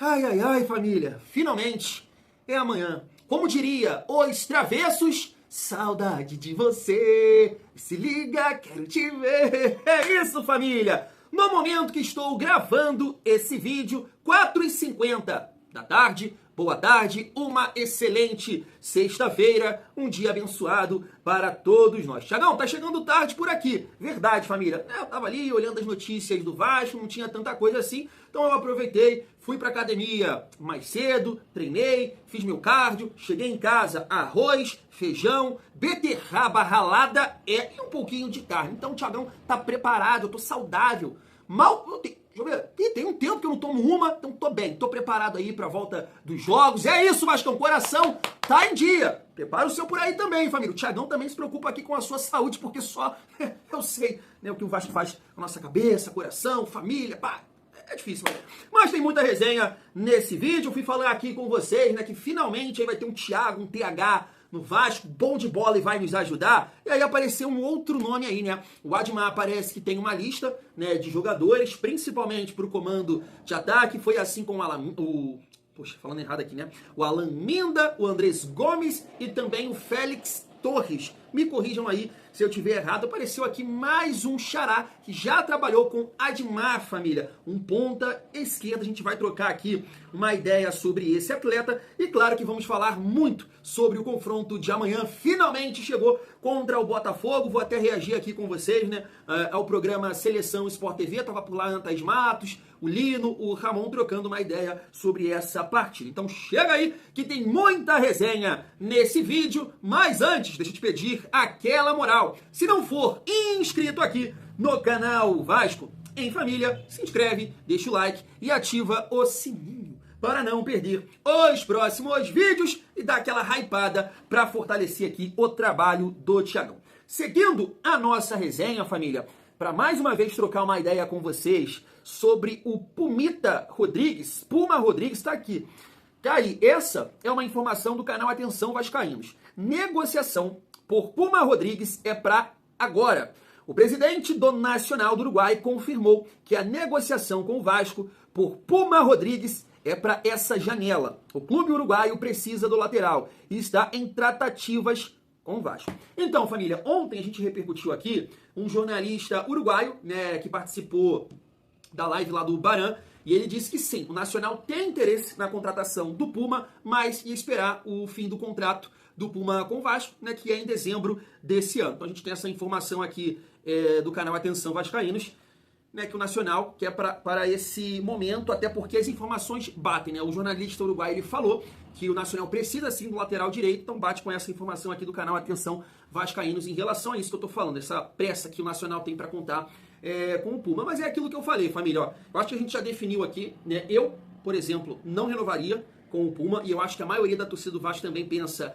Ai, ai, ai, família, finalmente é amanhã. Como diria os travessos, saudade de você, se liga, quero te ver. É isso, família. No momento que estou gravando esse vídeo, 4h50 da tarde, boa tarde, uma excelente sexta-feira, um dia abençoado para todos nós. Tiagão, tá chegando tarde por aqui. Verdade, família. Eu tava ali olhando as notícias do Vasco, não tinha tanta coisa assim, então eu aproveitei, fui pra academia mais cedo, treinei, fiz meu cardio, cheguei em casa, arroz, feijão, beterraba ralada e um pouquinho de carne. Então o Tiagão tá preparado, eu tô saudável. Deixa eu ver. Tem um tempo que eu não tomo uma, então tô bem, tô preparado aí pra volta dos jogos. É isso, Vascão, coração tá em dia. Prepara o seu por aí também, família. O Tiagão também se preocupa aqui com a sua saúde, porque só eu sei, né, o que o Vasco faz com a nossa cabeça, coração, família, pá. É difícil, mas tem muita resenha nesse vídeo. Eu fui falar aqui com vocês, né, que finalmente aí vai ter um Thiago, um TH no Vasco, bom de bola e vai nos ajudar. E aí apareceu um outro nome aí, né? O Admar parece que tem uma lista, né, de jogadores, principalmente para o comando de ataque. Foi assim com Poxa, falando errado aqui, né? O Alan Minda, o Andrés Gomes e também o Félix Torres. Me corrijam aí se eu tiver errado. Apareceu aqui mais um xará que já trabalhou com Admar, família. Um ponta esquerda. A gente vai trocar aqui uma ideia sobre esse atleta. E claro que vamos falar muito sobre o confronto de amanhã. Finalmente chegou contra o Botafogo. Vou até reagir aqui com vocês, né? Ao programa Seleção Sport TV. Tava por lá Antas Matos, o Lino, o Ramon trocando uma ideia sobre essa partida. Então chega aí que tem muita resenha nesse vídeo. Mas antes, deixa eu te pedir aquela moral. Se não for inscrito aqui no canal Vasco em Família, se inscreve, deixa o like e ativa o sininho para não perder os próximos vídeos e dar aquela hypada para fortalecer aqui o trabalho do Thiagão. Seguindo a nossa resenha, família, para mais uma vez trocar uma ideia com vocês sobre o Pumita Rodrigues. Puma Rodrigues está aqui. Tá aí, essa é uma informação do canal Atenção Vascaínos. Negociação por Puma Rodrigues é para agora. O presidente do Nacional do Uruguai confirmou que a negociação com o Vasco por Puma Rodrigues é para essa janela. O clube uruguaio precisa do lateral e está em tratativas com o Vasco. Então, família, ontem a gente repercutiu aqui um jornalista uruguaio, né, que participou da live lá do Baran, e ele disse que sim, o Nacional tem interesse na contratação do Puma, mas ia esperar o fim do contrato do Puma com o Vasco, né, que é em dezembro desse ano. Então a gente tem essa informação aqui do canal Atenção Vascaínos, né, que o Nacional quer para esse momento, até porque as informações batem, né? O jornalista uruguaio ele falou que o Nacional precisa sim do lateral direito, então bate com essa informação aqui do canal Atenção Vascaínos em relação a isso que eu tô falando, essa pressa que o Nacional tem para contar com o Puma. Mas é aquilo que eu falei, família, ó, eu acho que a gente já definiu aqui, né? Eu, por exemplo, não renovaria com o Puma, e eu acho que a maioria da torcida do Vasco também pensa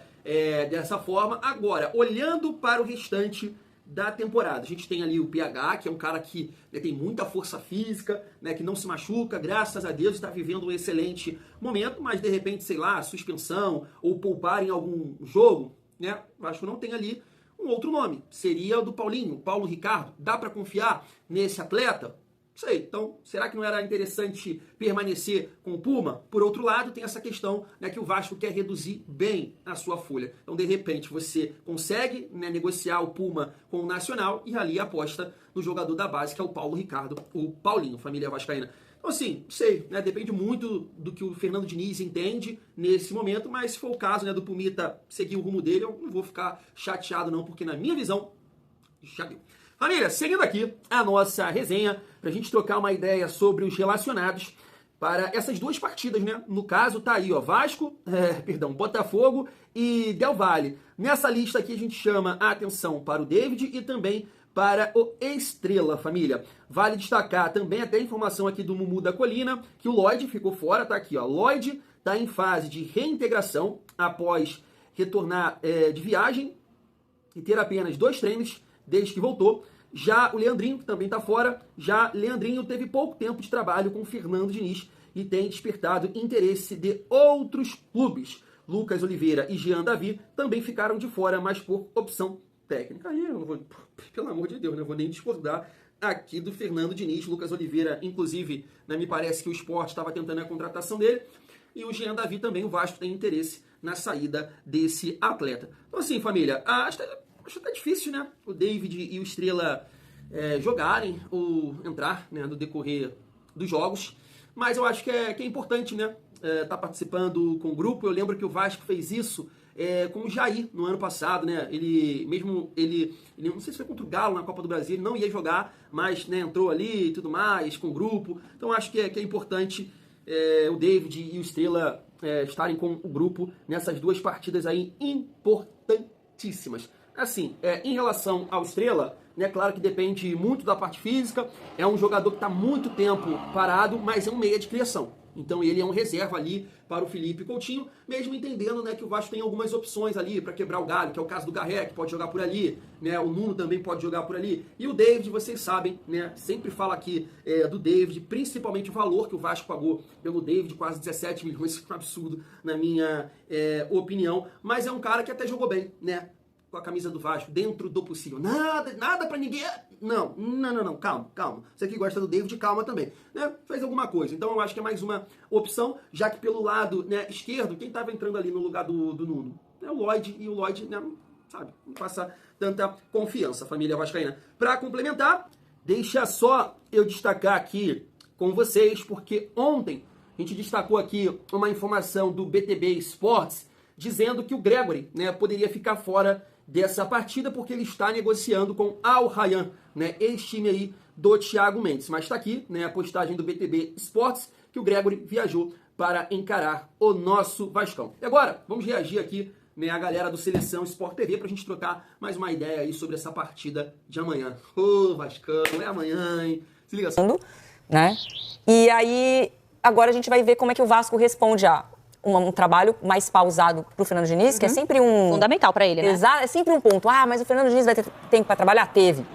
dessa forma. Agora, olhando para o restante da temporada, a gente tem ali o PH, que é um cara que, né, tem muita força física, né, que não se machuca, graças a Deus está vivendo um excelente momento, mas de repente, sei lá, suspensão ou poupar em algum jogo, né, o Vasco não tem ali um outro nome, seria o do Paulinho, Paulo Ricardo. Dá para confiar nesse atleta? Sei, então, será que não era interessante permanecer com o Puma? Por outro lado, tem essa questão, né, que o Vasco quer reduzir bem a sua folha. Então, de repente, você consegue, né, negociar o Puma com o Nacional e ali aposta no jogador da base, que é o Paulo Ricardo, o Paulinho, família vascaína. Então, assim, sei, né, depende muito do que o Fernando Diniz entende nesse momento, mas se for o caso, né, do Pumita seguir o rumo dele, eu não vou ficar chateado não, porque na minha visão, já deu. Família, seguindo aqui a nossa resenha, pra gente trocar uma ideia sobre os relacionados para essas duas partidas, né? No caso, tá aí, ó, Vasco, Botafogo e Del Valle. Nessa lista aqui a gente chama a atenção para o David e também para o Estrela, família. Vale destacar também até a informação aqui do Mumu da Colina, que o Lloyd ficou fora, tá aqui, ó. Lloyd tá em fase de reintegração após retornar de viagem e ter apenas 2 treinos desde que voltou. Já o Leandrinho, que também está fora, já Leandrinho teve pouco tempo de trabalho com o Fernando Diniz e tem despertado interesse de outros clubes. Lucas Oliveira e Jean Davi também ficaram de fora, mas por opção técnica. Aí eu não vou, pelo amor de Deus, não vou nem discordar aqui do Fernando Diniz. Lucas Oliveira, inclusive, né, me parece que o Sport estava tentando a contratação dele. E o Jean Davi também, o Vasco tem interesse na saída desse atleta. Então assim, família, acho até difícil, né? O David e o Estrela jogarem ou entrar, né, no decorrer dos jogos. Mas eu acho que é importante, né? Tá participando com o grupo. Eu lembro que o Vasco fez isso com o Jair no ano passado, né? Ele não sei se foi contra o Galo na Copa do Brasil, ele não ia jogar, mas, né, entrou ali e tudo mais, com o grupo. Então acho que é importante o David e o Estrela estarem com o grupo nessas duas partidas aí importantíssimas. Assim, em relação ao Estrela, né, claro que depende muito da parte física, é um jogador que está muito tempo parado, mas é um meia de criação. Então ele é um reserva ali para o Felipe Coutinho, mesmo entendendo, né, que o Vasco tem algumas opções ali para quebrar o galho, que é o caso do Garré, que pode jogar por ali, né, o Nuno também pode jogar por ali, e o David, vocês sabem, né, sempre falo aqui do David, principalmente o valor que o Vasco pagou pelo David, quase 17 milhões, isso é um absurdo na minha opinião, mas é um cara que até jogou bem, né, com a camisa do Vasco, dentro do possível. Nada pra ninguém. Não, calma. Você que gosta do David, calma também. Né? Fez alguma coisa. Então eu acho que é mais uma opção, já que pelo lado, né, esquerdo, quem tava entrando ali no lugar do Nuno? É o Lloyd, e o Lloyd, né, sabe, não passa tanta confiança, família vascaína. Pra complementar, deixa só eu destacar aqui com vocês, porque ontem a gente destacou aqui uma informação do BTB Sports, dizendo que o Gregory, né, poderia ficar fora dessa partida porque ele está negociando com Al Rayyan, né, ex-time aí do Thiago Mendes. Mas está aqui, né, a postagem do BTB Sports, que o Gregory viajou para encarar o nosso Vascão. E agora, vamos reagir aqui, né, a galera do Seleção Sport TV para a gente trocar mais uma ideia aí sobre essa partida de amanhã. Ô, Vascão, é amanhã, hein? Se liga só. Né? E aí, agora a gente vai ver como é que o Vasco responde um trabalho mais pausado pro Fernando Diniz, que é sempre fundamental para ele, né? Exato, é sempre um ponto. Mas o Fernando Diniz vai ter tempo para trabalhar? Teve.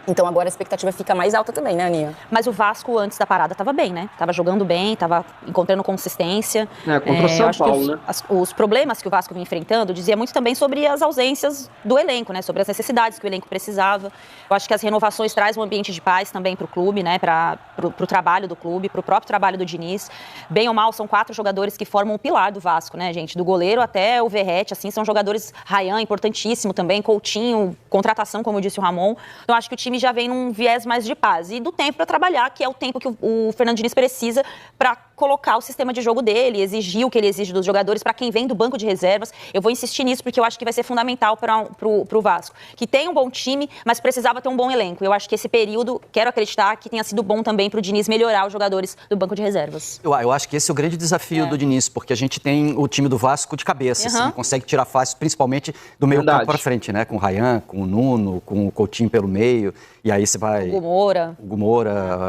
Então agora a expectativa fica mais alta também, né, Aninha? Mas o Vasco, antes da parada, estava bem, né? Tava jogando bem, tava encontrando consistência. Contra o São Paulo, né? Os problemas que o Vasco vinha enfrentando dizia muito também sobre as ausências do elenco, né? Sobre as necessidades que o elenco precisava. Eu acho que as renovações trazem um ambiente de paz também pro clube, né? Pro trabalho do clube, pro próprio trabalho do Diniz. Bem ou mal, são 4 jogadores que formam o pilar do Vasco, né, gente? Do goleiro até o Verrete, assim, são jogadores. Rayyan, importantíssimo também, Coutinho, contratação, como disse o Ramon. Então acho que o time já vem num viés mais de paz. E do tempo para trabalhar, que é o tempo que o Fernando Diniz precisa para colocar o sistema de jogo dele, exigir o que ele exige dos jogadores, para quem vem do banco de reservas. Eu vou insistir nisso porque eu acho que vai ser fundamental pro Vasco. Que tem um bom time, mas precisava ter um bom elenco. Eu acho que esse período, quero acreditar, que tenha sido bom também pro Diniz melhorar os jogadores do banco de reservas. Eu acho que esse é o grande desafio do Diniz, porque a gente tem o time do Vasco de cabeça, assim, consegue tirar fácil, principalmente do meio campo para frente, né? Com o Rayyan, com o Nuno, com o Coutinho pelo meio, e aí você vai... O Gumora,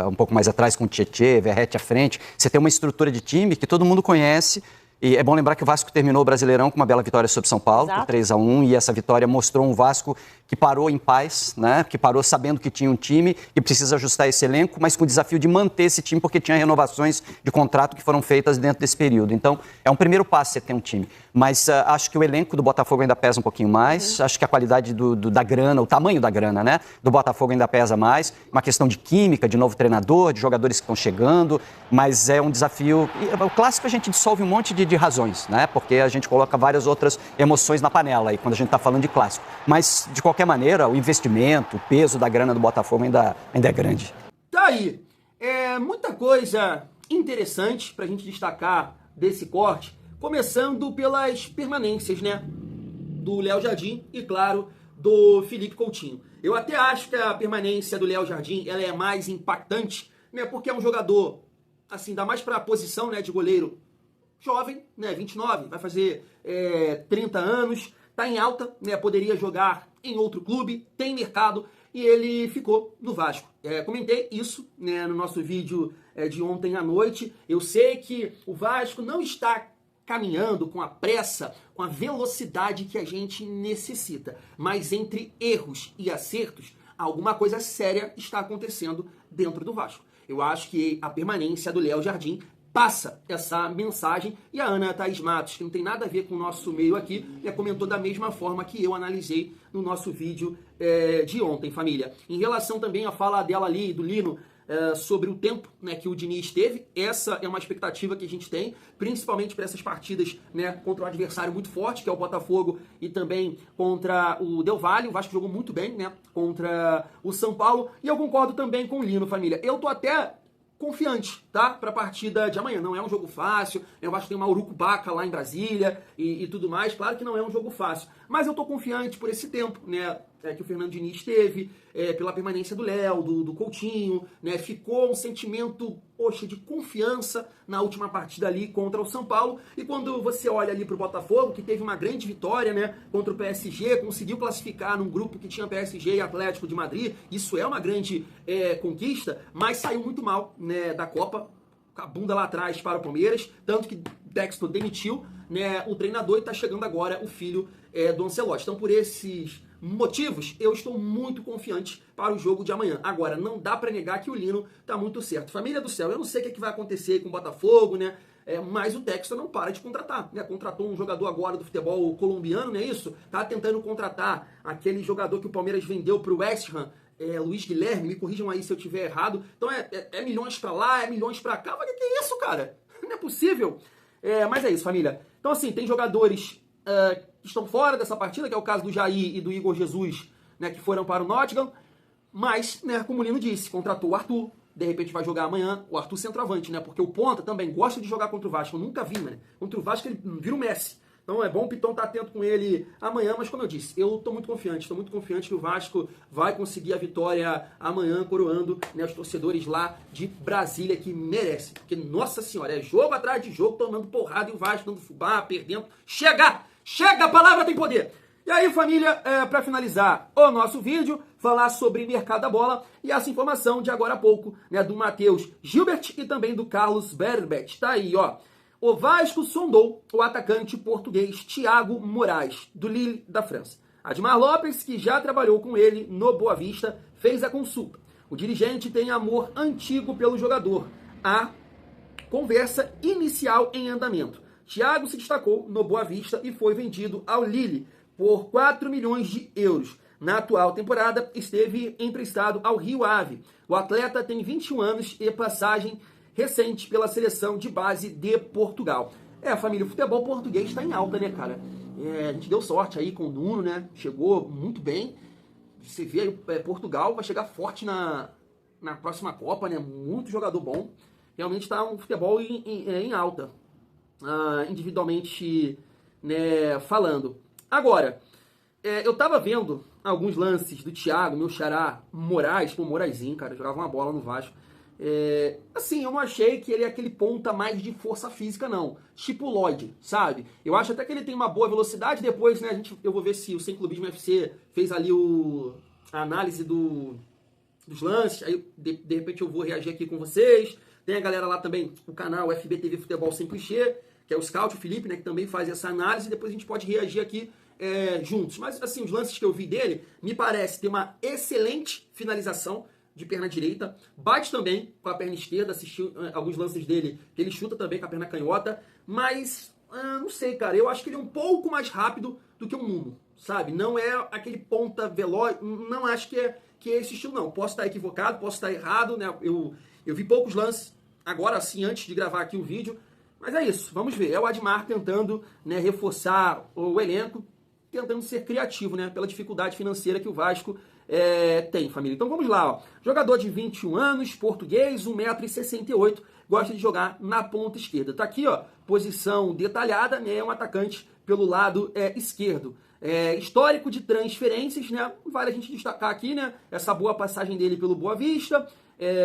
um pouco mais atrás com o Tietê, Verrete à frente. Você tem uma estrutura de time que todo mundo conhece. E é bom lembrar que o Vasco terminou o Brasileirão com uma bela vitória sobre São Paulo, por 3-1, e essa vitória mostrou um Vasco que parou em paz, né? Que parou sabendo que tinha um time e precisa ajustar esse elenco, mas com o desafio de manter esse time, porque tinha renovações de contrato que foram feitas dentro desse período. Então, é um primeiro passo você ter um time. Mas acho que o elenco do Botafogo ainda pesa um pouquinho mais, acho que a qualidade da grana, o tamanho da grana, né? Do Botafogo ainda pesa mais, uma questão de química, de novo treinador, de jogadores que estão chegando, mas é um desafio... O clássico a gente dissolve um monte de razões, né? Porque a gente coloca várias outras emoções na panela aí, quando a gente está falando de clássico. Mas, de qualquer maneira, o investimento, o peso da grana do Botafogo ainda é grande. Tá aí. Muita coisa interessante pra gente destacar desse corte, começando pelas permanências, né? Do Léo Jardim e, claro, do Felipe Coutinho. Eu até acho que a permanência do Léo Jardim ela é mais impactante, né? Porque é um jogador, assim, dá mais pra posição, né, de goleiro jovem, né, 29, vai fazer 30 anos, tá em alta, né, poderia jogar em outro clube, tem mercado, e ele ficou no Vasco. Comentei isso, né, no nosso vídeo de ontem à noite. Eu sei que o Vasco não está caminhando com a pressa, com a velocidade que a gente necessita, mas entre erros e acertos, alguma coisa séria está acontecendo dentro do Vasco. Eu acho que a permanência do Léo Jardim passa essa mensagem. E a Ana Thaís Matos, que não tem nada a ver com o nosso meio aqui, comentou da mesma forma que eu analisei no nosso vídeo de ontem, família. Em relação também à fala dela ali, do Lino, sobre o tempo, né, que o Diniz teve, essa é uma expectativa que a gente tem, principalmente para essas partidas, né, contra um adversário muito forte, que é o Botafogo, e também contra o Del Valle. O Vasco jogou muito bem, né, contra o São Paulo, e eu concordo também com o Lino, família. Eu tô até confiante, tá? Pra partida de amanhã. Não é um jogo fácil. Eu acho que tem uma Urucubaca lá em Brasília e tudo mais. Claro que não é um jogo fácil. Mas eu tô confiante por esse tempo, né? Que o Fernando Diniz teve, pela permanência do Léo, do Coutinho, né? Ficou um sentimento, poxa, de confiança na última partida ali contra o São Paulo. E quando você olha ali pro Botafogo, que teve uma grande vitória, né? Contra o PSG, conseguiu classificar num grupo que tinha PSG e Atlético de Madrid. Isso é uma grande conquista, mas saiu muito mal, né, da Copa, com a bunda lá atrás para o Palmeiras, tanto que Textor demitiu, né, o treinador, e está chegando agora o filho do Ancelotti. Então, por esses motivos, eu estou muito confiante para o jogo de amanhã. Agora, não dá para negar que o Lino está muito certo. Família do céu, eu não sei o que vai acontecer com o Botafogo, né? Mas o Textor não para de contratar, né? Contratou um jogador agora do futebol colombiano, não é isso? Tá tentando contratar aquele jogador que o Palmeiras vendeu para o West Ham, Luiz Guilherme, me corrijam aí se eu tiver errado. Então é milhões pra lá, é milhões pra cá. Mas que é isso, cara? Não é possível. Mas é isso, família. Então, assim, tem jogadores que estão fora dessa partida, que é o caso do Jair e do Igor Jesus, né, que foram para o Nottingham. Mas, né, como o Lino disse, contratou o Arthur. De repente vai jogar amanhã o Arthur centroavante, né? Porque o Ponta também gosta de jogar contra o Vasco. Eu nunca vi, né? Contra o Vasco ele vira o Messi. Então é bom o Piton estar atento com ele amanhã, mas como eu disse, eu estou muito confiante que o Vasco vai conseguir a vitória amanhã, coroando, né, os torcedores lá de Brasília que merecem. Porque, nossa senhora, é jogo atrás de jogo, tomando porrada, e o Vasco dando fubá, perdendo. Chega! Chega! A palavra tem poder! E aí, família, para finalizar o nosso vídeo, falar sobre mercado da bola e essa informação de agora há pouco, né, do Matheus Gilbert e também do Carlos Berbet. Tá aí, ó. O Vasco sondou o atacante português Thiago Moraes, do Lille, da França. Admar Lopes, que já trabalhou com ele no Boa Vista, fez a consulta. O dirigente tem amor antigo pelo jogador. A conversa inicial em andamento. Thiago se destacou no Boa Vista e foi vendido ao Lille por 4 milhões de euros. Na atual temporada, esteve emprestado ao Rio Ave. O atleta tem 21 anos e passagem recente pela seleção de base de Portugal. Família, o futebol português está em alta, né, cara? A gente deu sorte aí com o Nuno, né? Chegou muito bem. Você vê aí, Portugal vai chegar forte na próxima Copa, né? Muito jogador bom. Realmente está um futebol em alta, individualmente, né, falando. Agora, eu tava vendo alguns lances do Thiago, meu xará Moraes, pô, Moraizinho, cara, jogava uma bola no Vasco. Assim, eu não achei que ele é aquele ponta mais de força física, não. Tipo o Lloyd, sabe? Eu acho até que ele tem uma boa velocidade. Depois, né, eu vou ver se o Sem Clubismo FC fez ali a análise dos lances. Aí, de repente, eu vou reagir aqui com vocês. Tem a galera lá também, o canal FBTV Futebol Sem Clichê, que é o Scout, o Felipe, né, que também faz essa análise. Depois a gente pode reagir aqui juntos. Mas, assim, os lances que eu vi dele, me parece ter uma excelente finalização de perna direita, bate também com a perna esquerda, assisti alguns lances dele, que ele chuta também com a perna canhota, mas, não sei, cara, eu acho que ele é um pouco mais rápido do que o Nuno, sabe? Não é aquele ponta veloz, não acho que é esse estilo, não. Posso estar equivocado, posso estar errado, né? Eu vi poucos lances, agora sim, antes de gravar aqui o vídeo, mas é isso, vamos ver. É o Admar tentando, né, reforçar o elenco, tentando ser criativo, né, pela dificuldade financeira que o Vasco tem, família. Então vamos lá, ó. Jogador de 21 anos, português, 1,68 m, gosta de jogar na ponta esquerda. Tá aqui, ó, posição detalhada, né, é um atacante pelo lado esquerdo. Histórico de transferências, né, vale a gente destacar aqui, né, essa boa passagem dele pelo Boa Vista,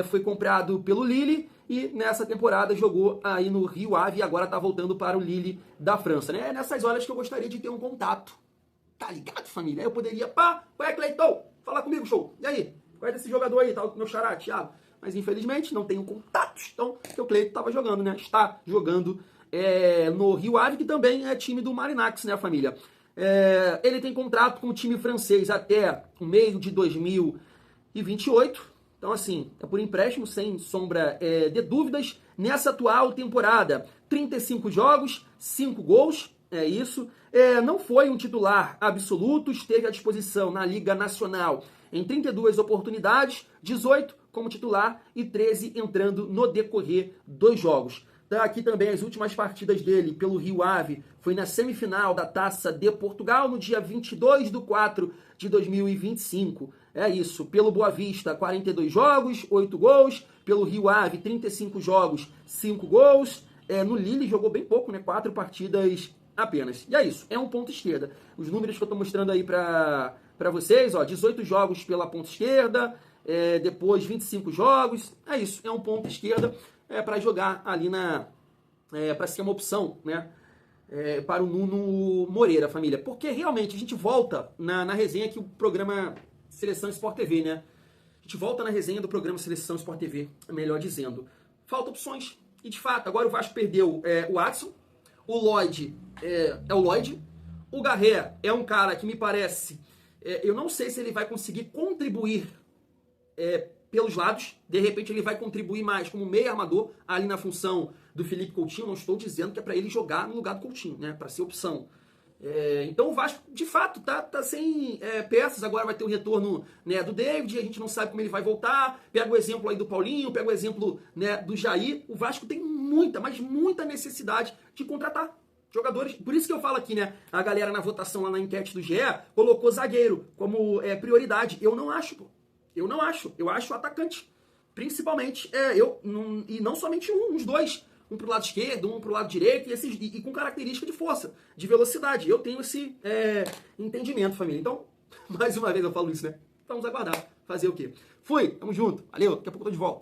foi comprado pelo Lille e nessa temporada jogou aí no Rio Ave e agora tá voltando para o Lille da França, né? É nessas horas que eu gostaria de ter um contato. Tá ligado, família? Aí eu poderia, qual é, Cleiton? Fala comigo, show. E aí? Qual é desse jogador aí? Tá o meu xará, Thiago. Mas infelizmente não tenho contatos. Então, porque o Cleiton tava jogando, né? Está jogando no Rio Ave, que também é time do Marinax, né, família? Ele tem contrato com o time francês até o meio de 2028, Então, assim, é por empréstimo, sem sombra de dúvidas. Nessa atual temporada, 35 jogos, 5 gols, é isso. Não foi um titular absoluto, esteve à disposição na Liga Nacional em 32 oportunidades, 18 como titular e 13 entrando no decorrer dos jogos. Tá aqui também as últimas partidas dele pelo Rio Ave. Foi na semifinal da Taça de Portugal, no dia 22/4/2025. É isso. Pelo Boa Vista, 42 jogos, 8 gols. Pelo Rio Ave, 35 jogos, 5 gols. No Lille jogou bem pouco, né? 4 partidas apenas. E é isso. É um ponto esquerda. Os números que eu tô mostrando aí para vocês, ó, 18 jogos pela ponta esquerda, depois 25 jogos. É isso. É um ponto esquerda. Para jogar ali para ser uma opção, né, para o Nuno Moreira, família. Porque realmente a gente volta na resenha que o programa Seleção Sport TV, né? A gente volta na resenha do programa Seleção Sport TV, melhor dizendo. Falta opções. E de fato, agora o Vasco perdeu o Adson, o Lloyd é o Lloyd, o Garré é um cara que me parece, eu não sei se ele vai conseguir contribuir pelos lados, de repente ele vai contribuir mais como meio armador ali na função do Felipe Coutinho. Não estou dizendo que é para ele jogar no lugar do Coutinho, né, para ser opção. Então o Vasco, de fato, tá sem peças. Agora vai ter o retorno, né, do David, a gente não sabe como ele vai voltar. Pega o exemplo aí do Paulinho, pega o exemplo, né, do Jair. O Vasco tem muita, mas muita necessidade de contratar jogadores. Por isso que eu falo aqui, né, a galera na votação lá na enquete do GE colocou zagueiro como prioridade. Eu não acho, pô. Eu não acho. Eu acho o atacante. Principalmente, e não somente uns dois. Um pro lado esquerdo, um pro lado direito, e com característica de força, de velocidade. Eu tenho esse entendimento, família. Então, mais uma vez eu falo isso, né? Vamos aguardar. Fazer o quê? Fui, tamo junto. Valeu, daqui a pouco eu tô de volta.